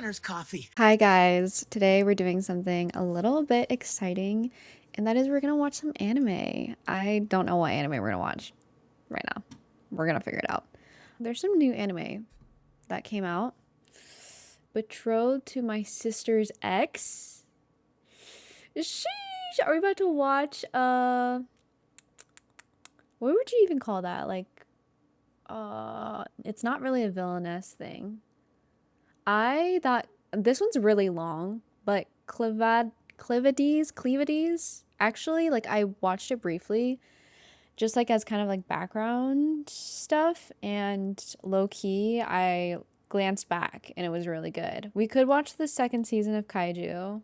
governor's coffee. Hi guys, today we're doing something a little bit exciting, and that is we're gonna watch some anime. I don't know what anime we're gonna watch right now. We're gonna figure it out. There's some new anime that came out. Betrothed to My Sister's Ex. Sheesh! Are we about to watch what would you even call that? Like it's not really a villainess thing. I thought this one's really long, but Cleavades, actually, like I watched it briefly, just like as kind of like background stuff, and low key, I glanced back and it was really good. We could watch the second season of Kaiju.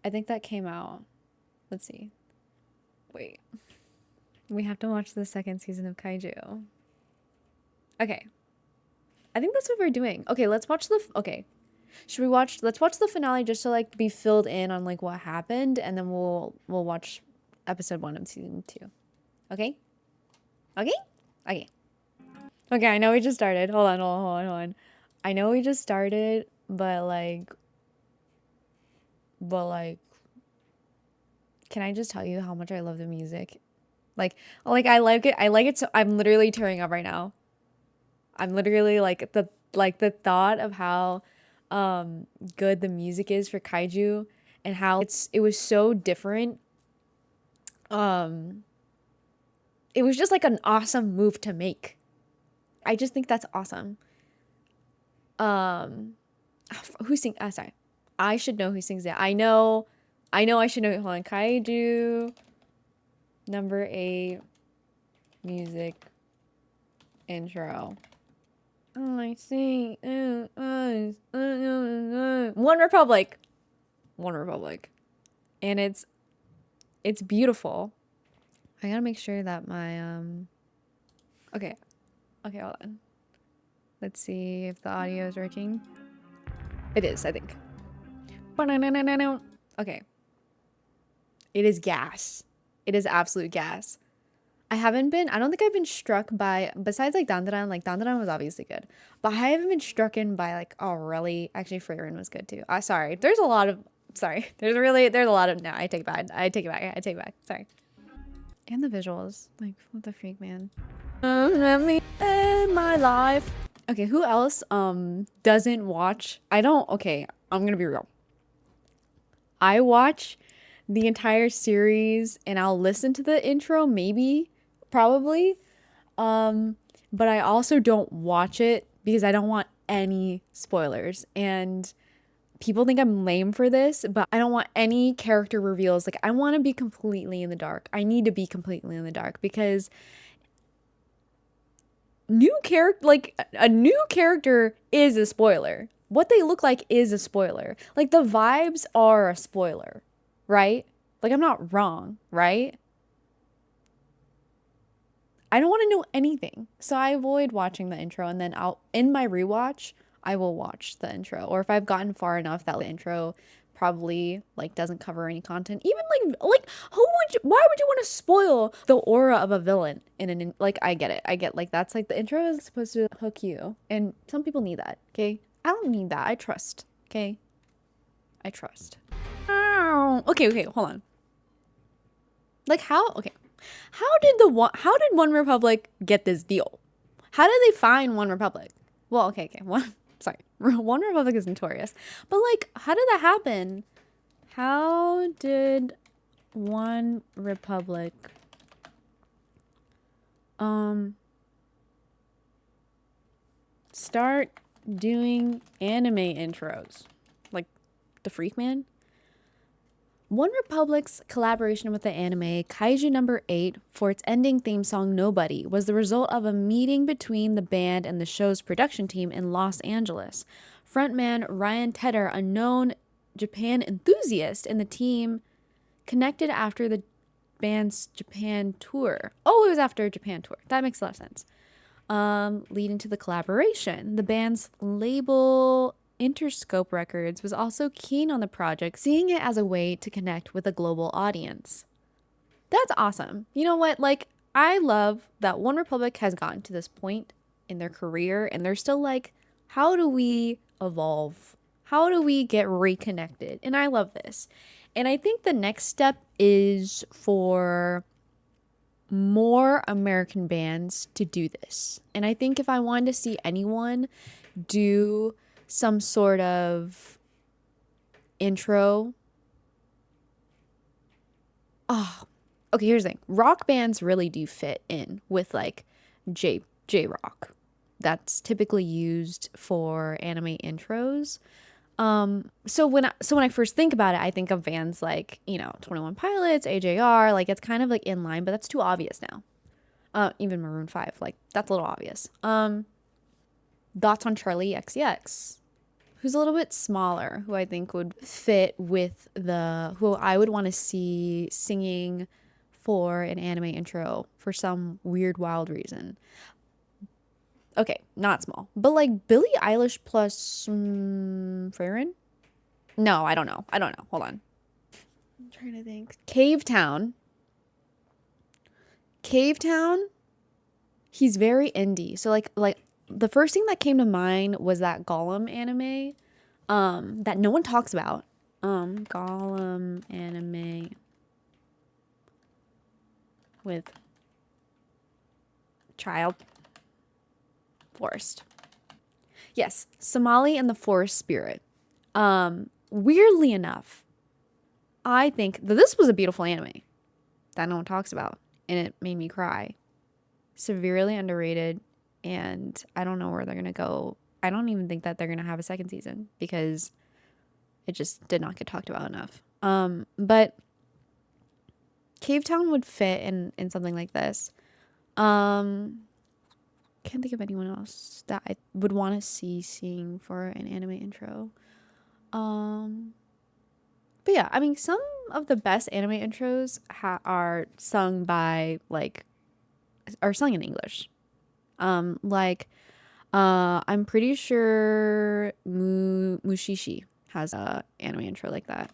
I think that came out. Let's see. Wait. We have to watch the second season of Kaiju. Okay. I think that's what we're doing. Okay, let's watch okay. Let's watch the finale just to like be filled in on like what happened, and then we'll watch episode 1 of season 2. Okay? Okay? Okay. Okay, I know we just started. Hold on. I know we just started, but can I just tell you how much I love the music? Like I like it. I like it so I'm literally tearing up right now. I'm literally like the thought of how good the music is for kaiju, and how it was so different. Um it was just like an awesome move to make. I just think that's awesome. Um who sing sorry. I should know who sings it. I should know. Hold on. Kaiju number 8 music intro. I see. One Republic. One Republic. And it's beautiful. I gotta make sure that my okay. Okay, hold on. Let's see if the audio is working. It is, I think. Okay. It is gas. It is absolute gas. I don't think I've been struck by, besides like Dandadan was obviously good, but I haven't been struck in by like, oh really, actually Freyrin was good too. Sorry, there's a lot of, no, I take it back, sorry. And the visuals, like, what the freak, man. Let me end my life. Okay, who else doesn't watch? Okay, I'm gonna be real. I watch the entire series and I'll listen to the intro, maybe, probably. But I also don't watch it because I don't want any spoilers. And people think I'm lame for this, but I don't want any character reveals. Like, I want to be completely in the dark. I need to be completely in the dark because a new character is a spoiler. What they look like is a spoiler. Like, the vibes are a spoiler, right? Like, I'm not wrong, right? I don't want to know anything. So I avoid watching the intro, and then in my rewatch, I will watch the intro. Or if I've gotten far enough that the intro probably like doesn't cover any content. Even why would you want to spoil the aura of a villain like, I get it. I get, like, that's like the intro is supposed to hook you. And some people need that, okay? I don't need that. I trust, okay? I trust. Okay, hold on. Like, how did One Republic get this deal? How did they find One Republic? Well, okay. Sorry. One Republic is notorious. But like, how did that happen? How did One Republic start doing anime intros? Like, the Freak Man? One Republic's collaboration with the anime Kaiju number 8 for its ending theme song Nobody was the result of a meeting between the band and the show's production team in Los Angeles. Frontman Ryan Tedder, a known Japan enthusiast, and the team connected after the band's Japan tour. Oh, it was after a Japan tour. That makes a lot of sense. Leading to the collaboration. The band's label Interscope Records was also keen on the project, seeing it as a way to connect with a global audience. That's awesome. You know what? Like, I love that One Republic has gotten to this point in their career and they're still like, how do we evolve? How do we get reconnected? And I love this. And I think the next step is for more American bands to do this. And I think if I wanted to see anyone do some sort of intro. Oh, okay, here's the thing. Rock bands really do fit in with like J rock. That's typically used for anime intros. So when I first think about it, I think of bands like, 21 Pilots, AJR, like it's kind of like in line, but that's too obvious now. Even Maroon 5, like that's a little obvious. Dots on Charlie XCX, who's a little bit smaller, who I think would fit with who I would want to see singing for an anime intro for some weird, wild reason. Okay, not small, but like Billie Eilish plus Farron? No, I don't know. Hold on. I'm trying to think. Cave Town. He's very indie. So like the first thing that came to mind was that Gollum anime that no one talks about. Gollum anime with child forest. Yes, Somali and the Forest Spirit. Weirdly enough, I think that this was a beautiful anime that no one talks about, and it made me cry. Severely underrated, and I don't know where they're gonna go. I don't even think that they're gonna have a second season because it just did not get talked about enough. But Cave Town would fit in something like this. Can't think of anyone else that I would want to see sing for an anime intro. But yeah, I mean, some of the best anime intros are sung by are sung in English. I'm pretty sure Mushishi has a anime intro like that.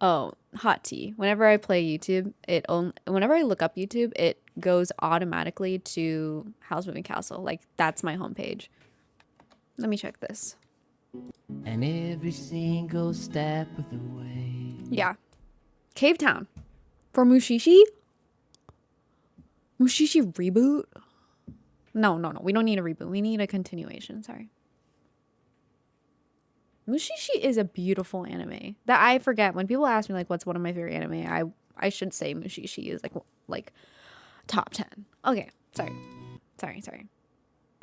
Oh, hot tea. Whenever I play YouTube, whenever I look up YouTube, it goes automatically to House Moving Castle. Like that's my homepage. Let me check this. And every single step of the way. Yeah. Cave Town. For Mushishi? Mushishi reboot? No. We don't need a reboot. We need a continuation. Sorry. Mushishi is a beautiful anime that I forget when people ask me like what's one of my favorite anime. I should say Mushishi is like top 10. Okay, sorry.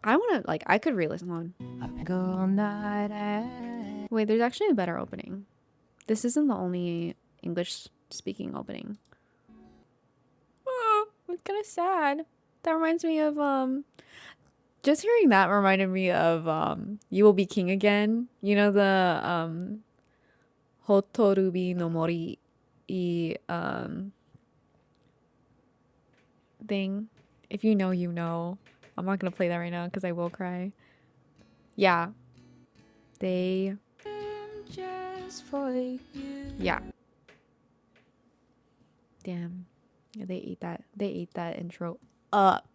I want to I could re-listen on. Wait, there's actually a better opening. This isn't the only English speaking opening. Oh, it's kind of sad. That reminds me of just hearing that reminded me of You Will Be King Again. You know the Hotorubi no Mori thing. If you know, you know. I'm not gonna play that right now because I will cry. Yeah. Yeah. Damn. Yeah, they ate that intro up.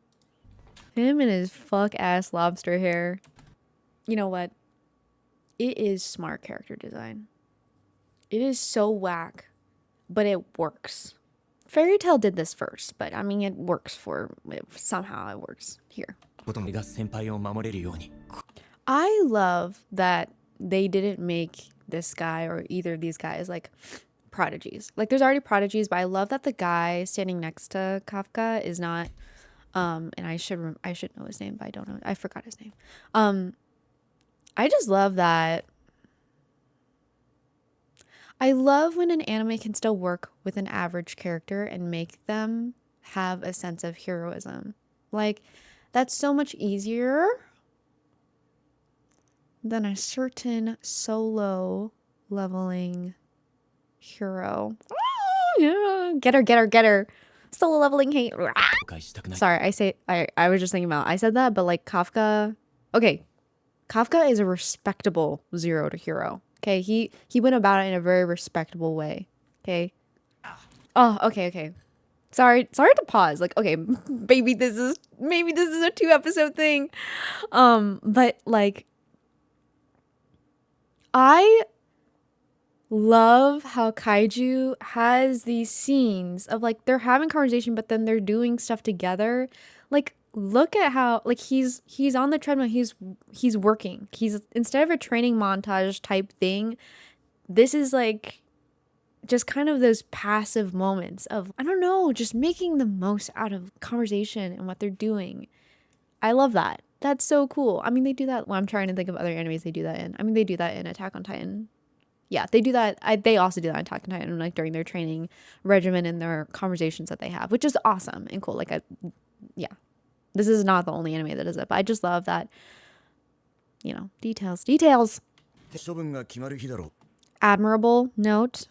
Him and his fuck ass lobster hair. You know what? It is smart character design. It is so whack, but it works. Fairy Tail did this first, but I mean, it works somehow it works here. I love that they didn't make this guy or either of these guys like prodigies. Like there's already prodigies, but I love that the guy standing next to Kafka is not and I should know his name, but I don't know. I forgot his name. I just love that. I love when an anime can still work with an average character and make them have a sense of heroism. Like, that's so much easier than a certain solo leveling hero. Oh, yeah. Get her. Solo leveling hate. Sorry, I was just thinking about, I said that, but like Kafka. Okay, Kafka is a respectable 0 to hero. Okay, he went about it in a very respectable way. Okay. Oh, okay. Sorry to pause. Like, okay, maybe this is a 2 episode thing. But like I love how kaiju has these scenes of like they're having conversation but then they're doing stuff together. Like look at how like he's on the treadmill, he's working. He's instead of a training montage type thing, this is like just kind of those passive moments of I don't know, just making the most out of conversation and what they're doing. I love that. That's so cool. I mean, they do that. Well, I'm trying to think of other animes they do that in. I mean, they do that in Attack on Titan. Yeah, they do that. They also do that in Attack on Titan, like during their training regimen and their conversations that they have, which is awesome and cool. Like, yeah, this is not the only anime that does it, but I just love that, you know, details. Admirable note,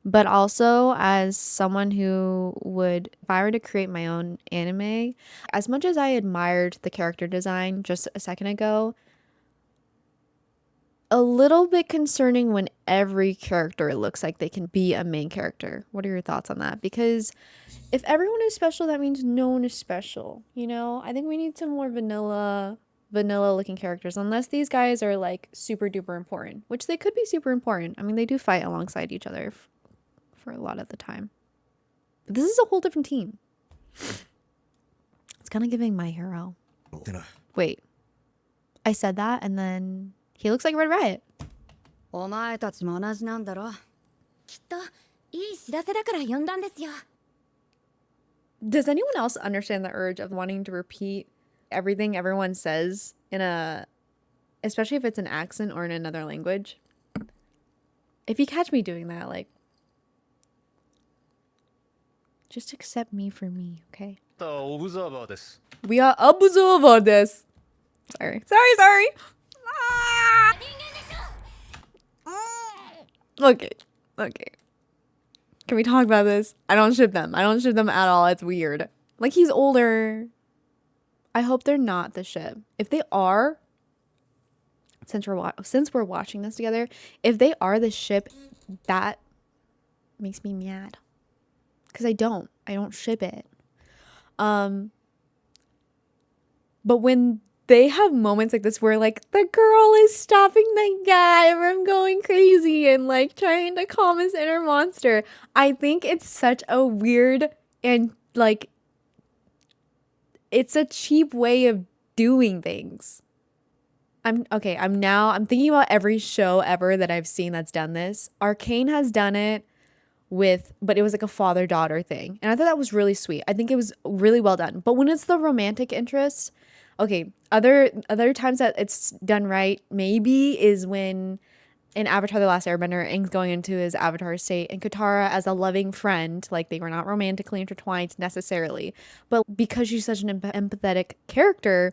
but also as someone who would, if I were to create my own anime, as much as I admired the character design just a second ago, a little bit concerning when every character looks like they can be a main character. What are your thoughts on that? Because if everyone is special, that means no one is special. You know, I think we need some more vanilla looking characters, unless these guys are like super duper important, which they could be super important. I mean, they do fight alongside each other for a lot of the time. But this is a whole different team. It's kind of giving My Hero. Wait, I said that and then he looks like Red Riot. お前たちも同じなんだろ。きっといい知らせだから呼んだんですよ。 Does anyone else understand the urge of wanting to repeat everything everyone says in a, especially if it's an accent or in another language? If you catch me doing that, like, just accept me for me, okay? We are observer this. Sorry. Ah! Okay. Can we talk about this? I don't ship them at all. It's weird. Like, he's older. I hope they're not the ship. If they are, since we're watching this together, if they are the ship, that makes me mad. Because I don't ship it. But when they have moments like this where like the girl is stopping the guy from going crazy and like trying to calm his inner monster, I think it's such a weird and like it's a cheap way of doing things. I'm thinking about every show ever that I've seen that's done this. Arcane has done it but it was like a father-daughter thing. And I thought that was really sweet. I think it was really well done. But when it's the romantic interest, okay, other times that it's done right maybe is when in Avatar The Last Airbender, Aang's going into his avatar state and Katara as a loving friend, like they were not romantically intertwined necessarily, but because she's such an empathetic character,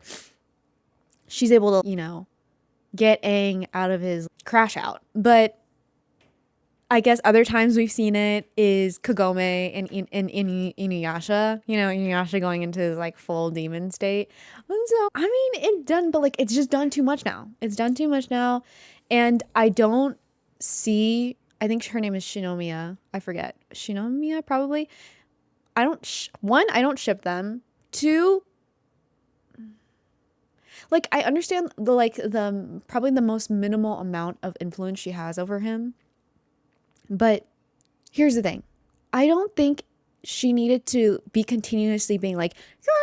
she's able to, you know, get Aang out of his crash out. But I guess other times we've seen it is Kagome and Inuyasha, you know, Inuyasha going into his like full demon state. And so, I mean, it's just done too much now. It's done too much now. And I don't see, I think her name is Shinomiya. I forget. Shinomiya, probably. I don't ship them. Two, like, I understand the probably the most minimal amount of influence she has over him. But here's the thing. I don't think she needed to be continuously being like, you're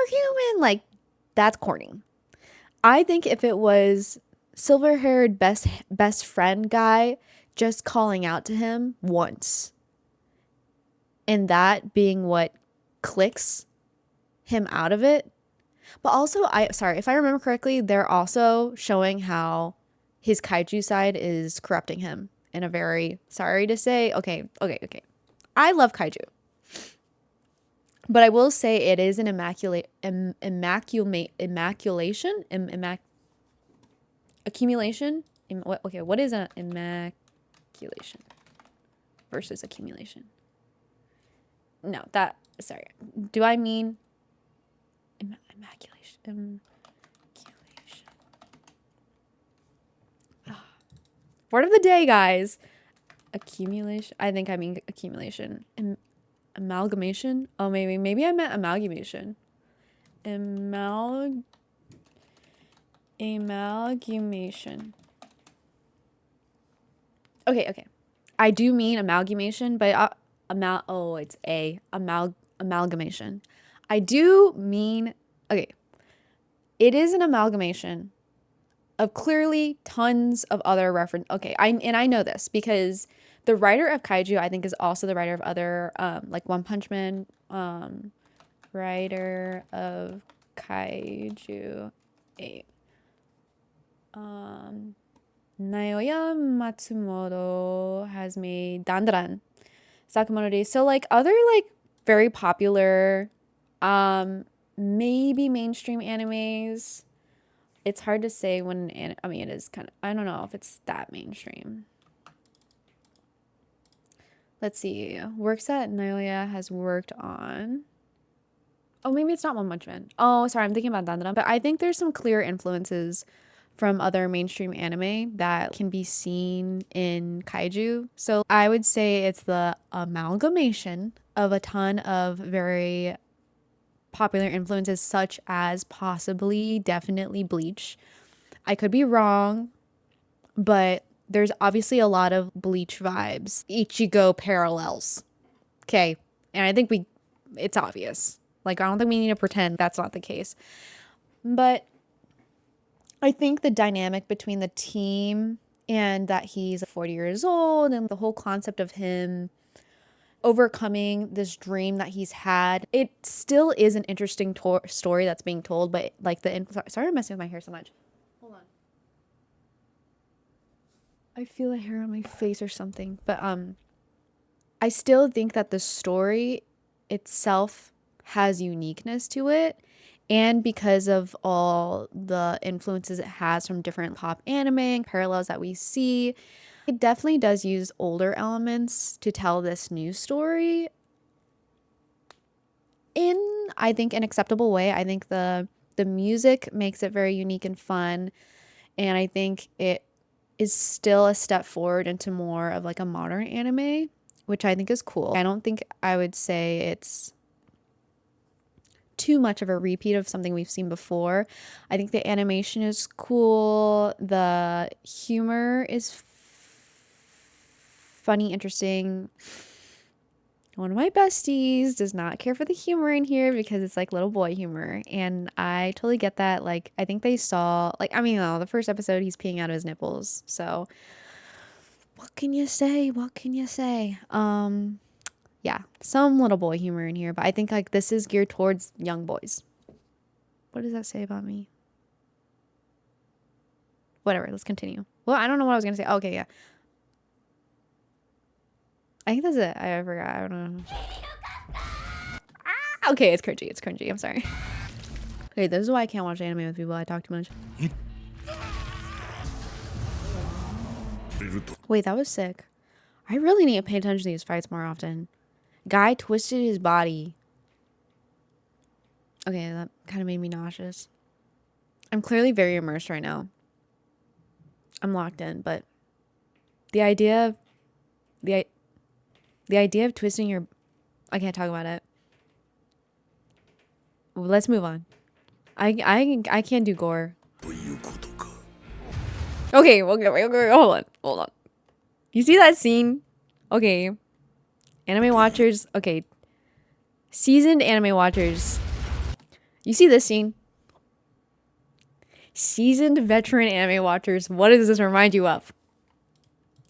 human. Like, that's corny. I think if it was silver-haired best friend guy just calling out to him once, and that being what clicks him out of it. But also, if I remember correctly, they're also showing how his kaiju side is corrupting him. In a very, sorry to say, okay. I love kaiju. But I will say it is an accumulation. What is an immaculation versus accumulation? No, do I mean immaculation? Word of the day, guys. Accumulation. I think I mean accumulation. Amalgamation. Oh, maybe I meant amalgamation. Amalgamation. Okay. I do mean amalgamation, but amalgamation. I do mean, okay, it is an amalgamation of clearly tons of other reference. Okay, I know this because the writer of kaiju, I think, is also the writer of other like One Punch Man, writer of kaiju 8. Naoya Matsumoto has made Dandaran, Sakamoto. So like other like very popular, maybe mainstream animes. It's hard to say when I mean it is kind of, I don't know if it's that mainstream. Let's see. Works that Naoya has worked on. Oh, maybe it's not One Punch Man. Oh, sorry, I'm thinking about Dandadan. But I think there's some clear influences from other mainstream anime that can be seen in kaiju. So I would say it's the amalgamation of a ton of very popular influences, such as possibly, definitely Bleach. I could be wrong, but there's obviously a lot of Bleach vibes. Ichigo parallels. Okay. And I think it's obvious. Like, I don't think we need to pretend that's not the case. But I think the dynamic between the team and that he's 40 years old and the whole concept of him overcoming this dream that he's had, it still is an interesting story that's being told. But like sorry, I'm messing with my hair so much. Hold on. I feel a hair on my face or something. But I still think that the story itself has uniqueness to it, and because of all the influences it has from different pop anime and parallels that we see, it definitely does use older elements to tell this new story in, I think, an acceptable way. I think the music makes it very unique and fun, and I think it is still a step forward into more of like a modern anime, which I think is cool. I don't think I would say it's too much of a repeat of something we've seen before. I think the animation is cool. The humor is funny, interesting. One of my besties does not care for the humor in here because it's like little boy humor. And I totally get that. Like, I think they saw, like, I mean, no, the first episode, he's peeing out of his nipples. So what can you say? What can you say? Yeah, some little boy humor in here, but I think like this is geared towards young boys. What does that say about me? Whatever, let's continue. Well, I don't know what I was gonna say. Okay, yeah. I think that's it. I forgot. I don't know. Okay, it's cringy. It's cringy. I'm sorry. Okay, this is why I can't watch anime with people. I talk too much. Wait, that was sick. I really need to pay attention to these fights more often. Guy twisted his body. Okay, that kind of made me nauseous. I'm clearly very immersed right now. I'm locked in, but the idea of twisting your, I can't talk about it. Let's move on. I can't do gore. Okay, hold on. You see that scene? Okay. Anime watchers, okay. Seasoned anime watchers. You see this scene? Seasoned veteran anime watchers, what does this remind you of?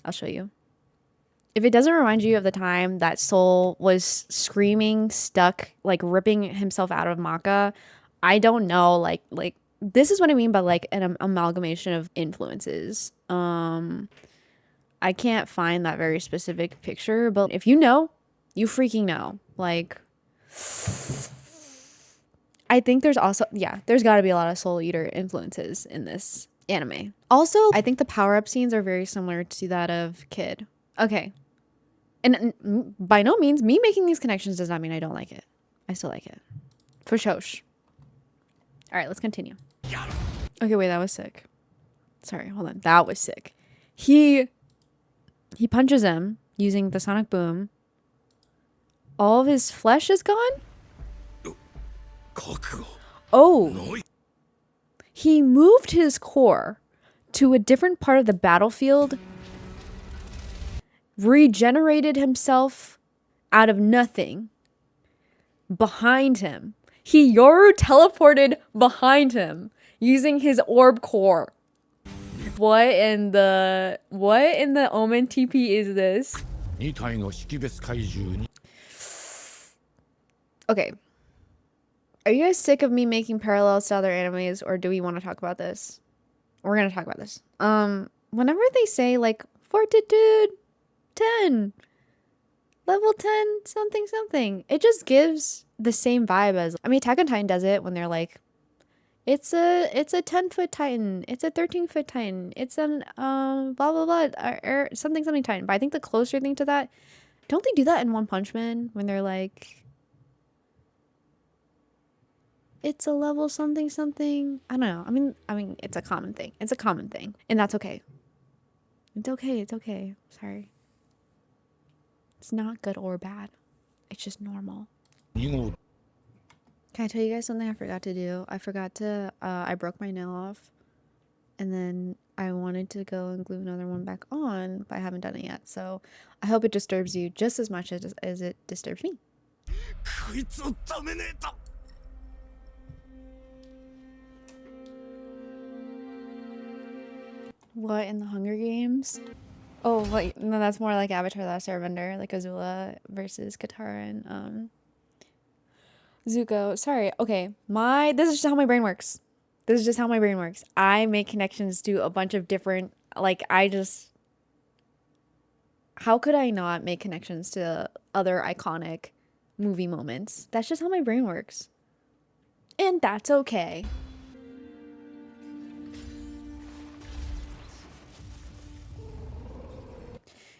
I'll show you. If it doesn't remind you of the time that Soul was screaming, stuck, like ripping himself out of Maka, I don't know. Like this is what I mean by like an amalgamation of influences. I can't find that very specific picture, but if you know, you freaking know. Like, I think there's also, yeah, there's got to be a lot of Soul Eater influences in this anime. Also, I think the power-up scenes are very similar to that of Kid. Okay. And by no means, me making these connections does not mean I don't like it. I still like it. For Shosh. All right, let's continue. Okay, wait, that was sick. Sorry, hold on. That was sick. He punches him using the sonic boom. All of his flesh is gone? Oh. He moved his core to a different part of the battlefield regenerated himself out of nothing behind him. He Yoru teleported behind him using his orb core. What in the Omen TP is this? Okay. Are you guys sick of me making parallels to other animes, or do we want to talk about this? We're gonna talk about this. Whenever they say like fortitude 10, level 10, something something, it just gives the same vibe as, I mean, Attack on Titan does it when they're like, it's a 10-foot titan, it's a 13-foot titan, it's an blah blah blah or something something titan. But I think the closer thing to that, don't they do that in One Punch Man when they're like, it's a level something something? I don't know. I mean it's a common thing. It's a common thing. And that's okay. It's okay. It's okay. Sorry. It's not good or bad. It's just normal. Can I tell you guys something I forgot to do? I forgot to I broke my nail off, and then I wanted to go and glue another one back on, but I haven't done it yet. So I hope it disturbs you just as much as it disturbs me. What in the Hunger Games? Oh, wait, no, that's more like Avatar: The Last Airbender, like Azula versus Katara and Zuko. Sorry. Okay, this is just how my brain works. This is just how my brain works. I make connections to a bunch of different, like, how could I not make connections to other iconic movie moments? That's just how my brain works. And that's okay.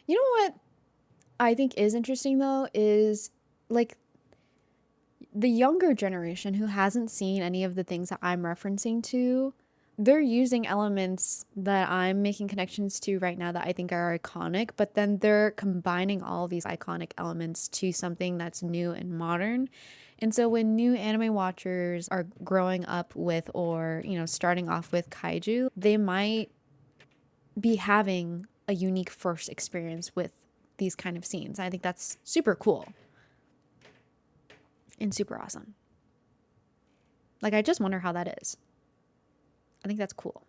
You know what I think is interesting though is like the younger generation who hasn't seen any of the things that I'm referencing to, they're using elements that I'm making connections to right now that I think are iconic, but then they're combining all these iconic elements to something that's new and modern. And so when new anime watchers are growing up with, or, you know, starting off with kaiju, they might be having a unique first experience with these kind of scenes. I think that's super cool and super awesome. Like, I just wonder how that is. I think that's cool.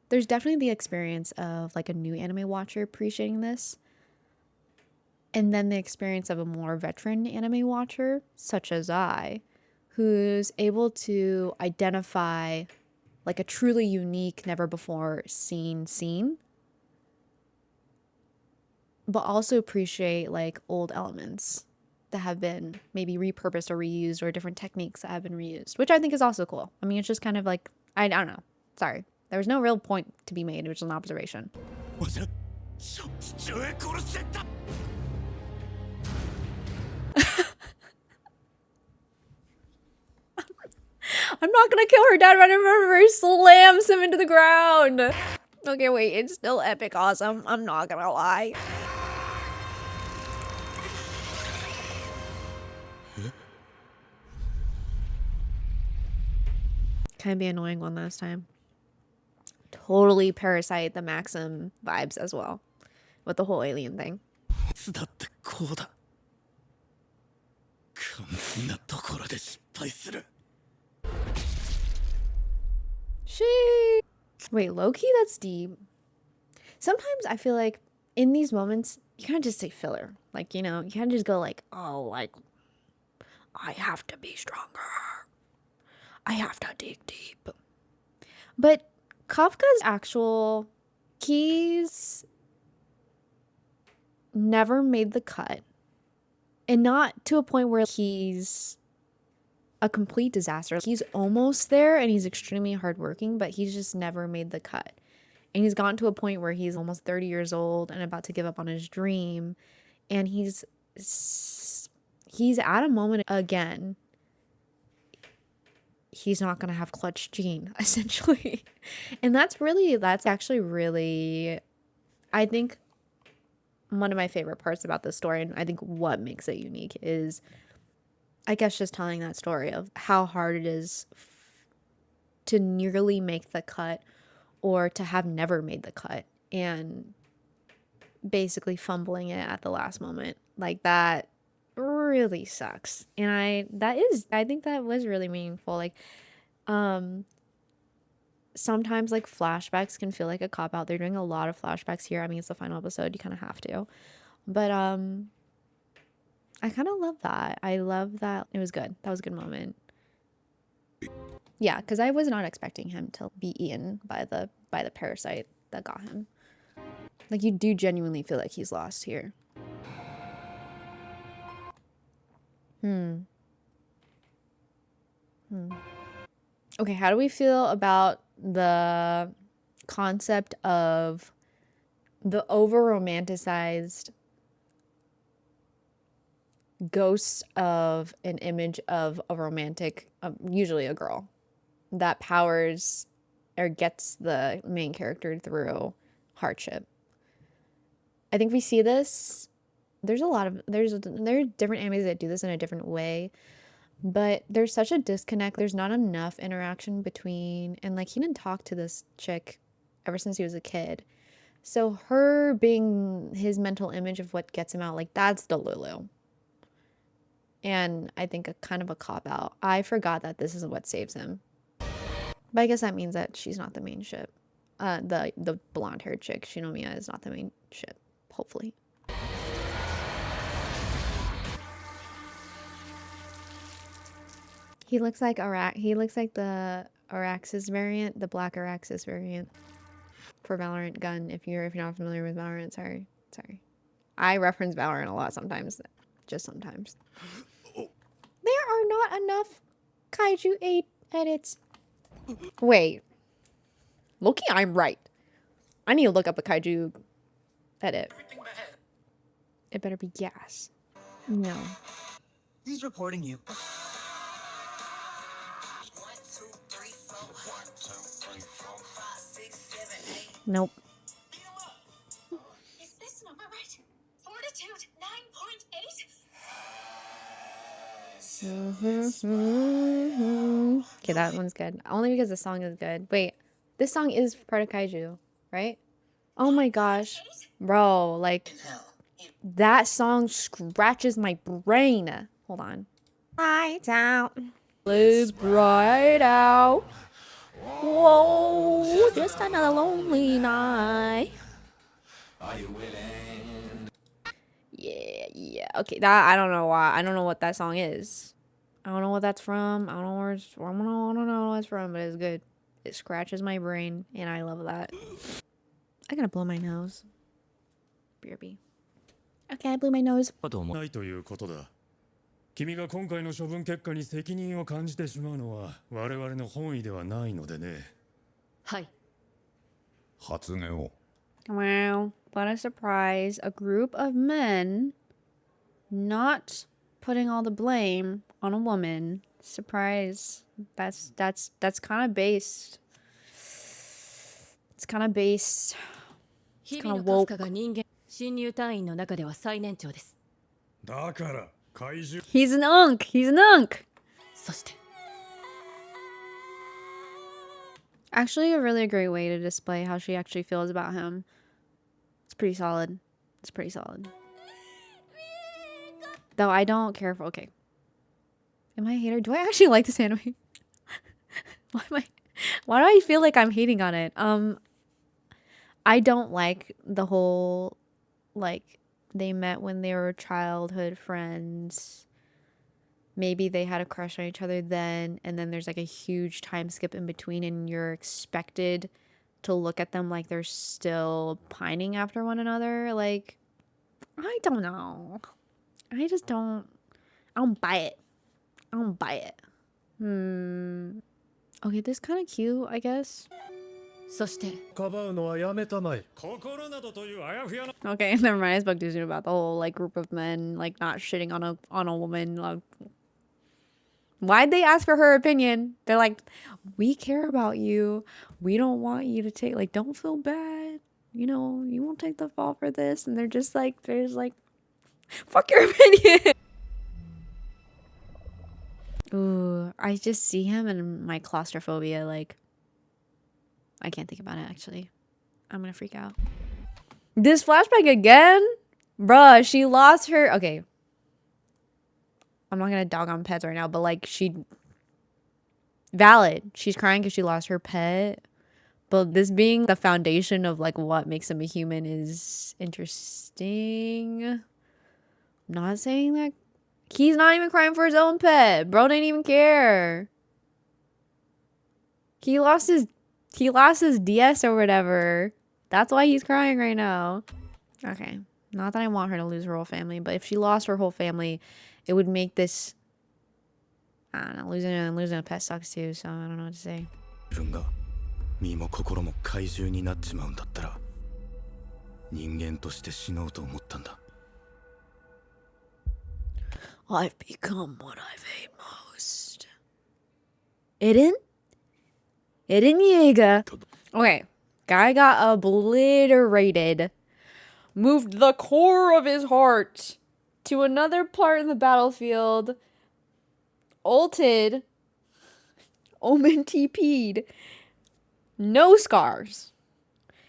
There's definitely the experience of like a new anime watcher appreciating this, and then the experience of a more veteran anime watcher, such as I, who's able to identify like a truly unique, never before seen scene, but also appreciate like old elements that have been maybe repurposed or reused, or different techniques that have been reused, which I think is also cool. I mean, it's just kind of like, I don't know. Sorry. There was no real point to be made. It was an observation. I'm not gonna kill her dad right in front of her. Slams him into the ground. Okay, wait. It's still epic awesome. I'm not gonna lie. Can I be annoying one last time? Totally Parasite the Maxim vibes as well, with the whole alien thing. She. Wait, low-key, that's deep. Sometimes I feel like in these moments, you can't just say filler. Like, you know, you can't just go like, oh, like, I have to be stronger. I have to dig deep. But Kafka's actual, he's never made the cut. And not to a point where he's a complete disaster. He's almost there and he's extremely hardworking, but he's just never made the cut. And he's gotten to a point where he's almost 30 years old and about to give up on his dream. And he's at a moment again. He's not going to have clutch gene, essentially. And that's actually really, I think, one of my favorite parts about this story. And I think what makes it unique is, I guess, just telling that story of how hard it is to nearly make the cut, or to have never made the cut, and basically fumbling it at the last moment. Like that really sucks. And I think that was really meaningful. Like sometimes like flashbacks can feel like a cop out. They're doing a lot of flashbacks here. I mean, it's the final episode, you kind of have to. But I kind of love that. I love that. It was good. That was a good moment. Yeah, because I was not expecting him to be eaten by the parasite that got him. Like, you do genuinely feel like he's lost here. Okay, how do we feel about the concept of the over-romanticized ghosts of an image of a romantic, usually a girl, that powers or gets the main character through hardship? I think we see this. There are different animes that do this in a different way, but there's such a disconnect. There's not enough interaction between, and like he didn't talk to this chick ever since he was a kid. So her being his mental image of what gets him out, like that's the Lulu. And I think a kind of a cop out. I forgot that this is what saves him. But I guess that means that she's not the main ship. The blonde haired chick, Shinomiya, is not the main ship. Hopefully. He looks like the Araxis variant, the black Araxis variant for Valorant gun. If you're not familiar with Valorant, sorry. I reference Valorant a lot sometimes, just sometimes. There are not enough Kaiju 8 edits. Wait. Loki, I'm right. I need to look up a Kaiju edit. It better be gas. No. He's reporting you. Nope. Is this number right? Fortitude 9.8? Okay, that one's good. Only because the song is good. Wait, this song is part of Kaiju, right? Oh my gosh. Bro, like, that song scratches my brain. Hold on. Lights out. Liz bright out. Whoa, just another lonely night. Are you willing? Yeah. Okay, that I don't know why. I don't know what that song is. I don't know what that's from. I don't know where it's from. I don't know what it's from, but it's good. It scratches my brain, and I love that. I gotta blow my nose. BRB. Okay, I blew my nose. ないということだ。君が今回の処分結果に責任を感じてしまうのは我々の本意ではないのでね。はい。発言を。Wow, what a surprise. A group of men not putting all the blame on a woman. Surprise. That's kind of based. It's kind of based. It's kind of woke. 新入隊員の中では最年長です。だから怪獣。He's an unk. He's an unk. そして Actually, a really great way to display how she actually feels about him. It's pretty solid. It's pretty solid. Though I don't care for. Okay. Am I a hater? Do I actually like this anime? Why do I feel like I'm hating on it? I don't like the whole, like, they met when they were childhood friends. Maybe they had a crush on each other then, and then there's like a huge time skip in between, and you're expected to look at them like they're still pining after one another. Like, I don't know. I don't buy it. I don't buy it. Okay, this is kind of cute, I guess. そして Okay, never mind. I spoke too soon about the whole like group of men like not shitting on a woman. Like, why'd they ask for her opinion? They're like, we care about you. We don't want you to take, like, don't feel bad. You know, you won't take the fall for this. And they're just like, fuck your opinion. Ooh, I just see him and my claustrophobia, like, I can't think about it, actually. I'm gonna freak out. This flashback again? Bruh, she lost her... Okay. I'm not gonna dog on pets right now, but like valid. She's crying because she lost her pet. But this being the foundation of like what makes him a human is interesting. I'm not saying that he's not even crying for his own pet. Bro didn't even care. He lost his DS or whatever. That's why he's crying right now. Okay. Not that I want her to lose her whole family, but if she lost her whole family, it would make this... I don't know, losing a pet sucks too, so I don't know what to say. 自分が身も心も怪獣になっちまうんだったら人間として死のうと思ったんだ。 I've become what I've hate most. Eren? Eren Yeager. Okay. Guy got obliterated. Moved the core of his heart to another part in the battlefield. Ulted. Omen TP'd. No scars.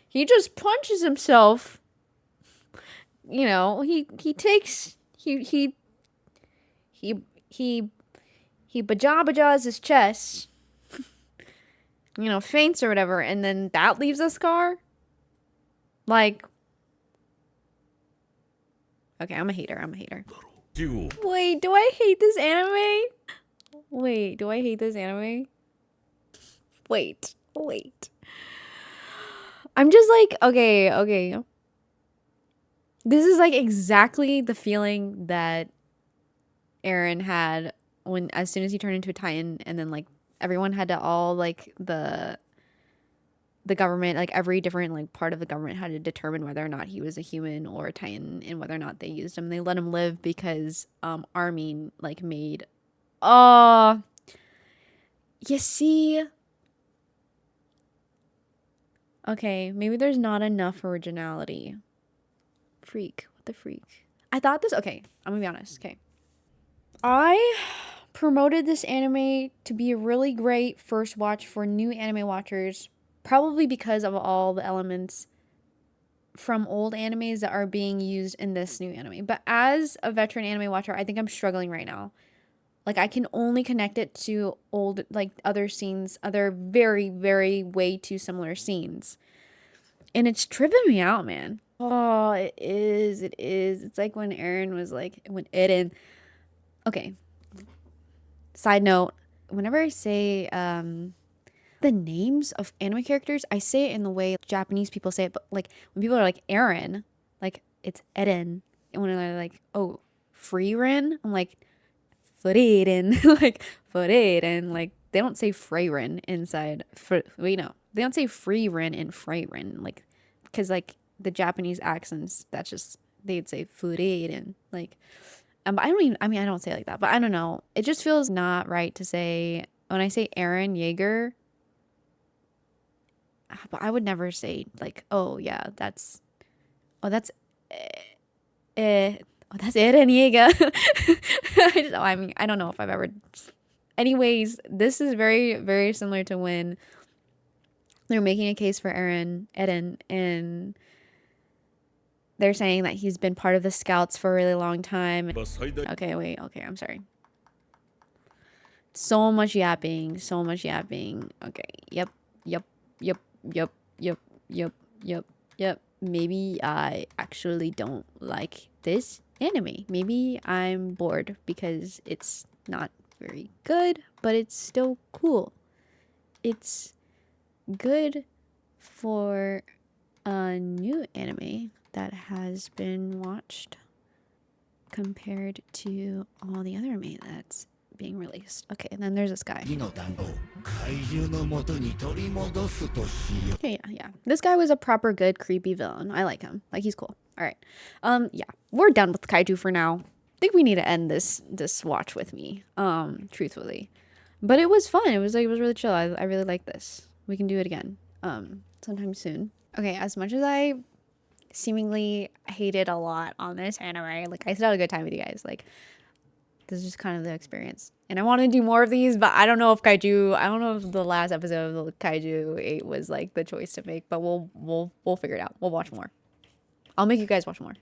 He just punches himself. You know, he bajabajas his chest. You know, faints or whatever, and then that leaves a scar? Like... Okay, I'm a hater. Wait, do I hate this anime? Wait, do I hate this anime? Wait. I'm just like, okay. This is like exactly the feeling that Eren had when, as soon as he turned into a Titan, and then like everyone had to all like the government, like every different like part of the government had to determine whether or not he was a human or a Titan and whether or not they used him. They let him live because Armin like made you see, okay, maybe there's not enough originality. Freak, what the freak? I thought this, okay, I'm gonna be honest, okay. I promoted this anime to be a really great first watch for new anime watchers, probably because of all the elements from old animes that are being used in this new anime. But as a veteran anime watcher, I think I'm struggling right now. Like, I can only connect it to old, like, other scenes, other very, very way too similar scenes. And it's tripping me out, man. Oh, it is. It's like when Eren was like, when Eren... Okay. Side note, whenever I say the names of anime characters, I say it in the way Japanese people say it, but like when people are like Eren, like it's Eren. And when they're like, oh, Frieren, I'm like, Frieren, like Frieren. Like they don't say Freyren inside. They don't say Frieren and Freyren, like, because like the Japanese accents, that's just, they'd say Frieren, like. But I don't say it like that, but I don't know. It just feels not right to say, when I say Eren Yeager, but I would never say like, oh yeah, that's Eren Yeager. I don't know if I've ever. Anyways, this is very, very similar to when they're making a case for Eren, and they're saying that he's been part of the scouts for a really long time. Okay, wait. Okay, I'm sorry. So much yapping. Okay, yep. Maybe I actually don't like this anime. Maybe I'm bored because it's not very good, but it's still cool. It's good for a new anime that has been watched compared to all the other anime that's being released. Okay, and then there's this guy. Okay, yeah. This guy was a proper good creepy villain. I like him. Like, he's cool. All right. Yeah. We're done with kaiju for now. I think we need to end this watch with me. Truthfully. But it was fun. It was really chill. I really like this. We can do it again. Sometime soon. Okay, as much as I seemingly hated a lot on this anime, like I still had a good time with you guys. Like, this is just kind of the experience, and I want to do more of these, but I don't know if the last episode of the Kaiju 8 was like the choice to make, but we'll figure it out. We'll watch more. I'll make you guys watch more.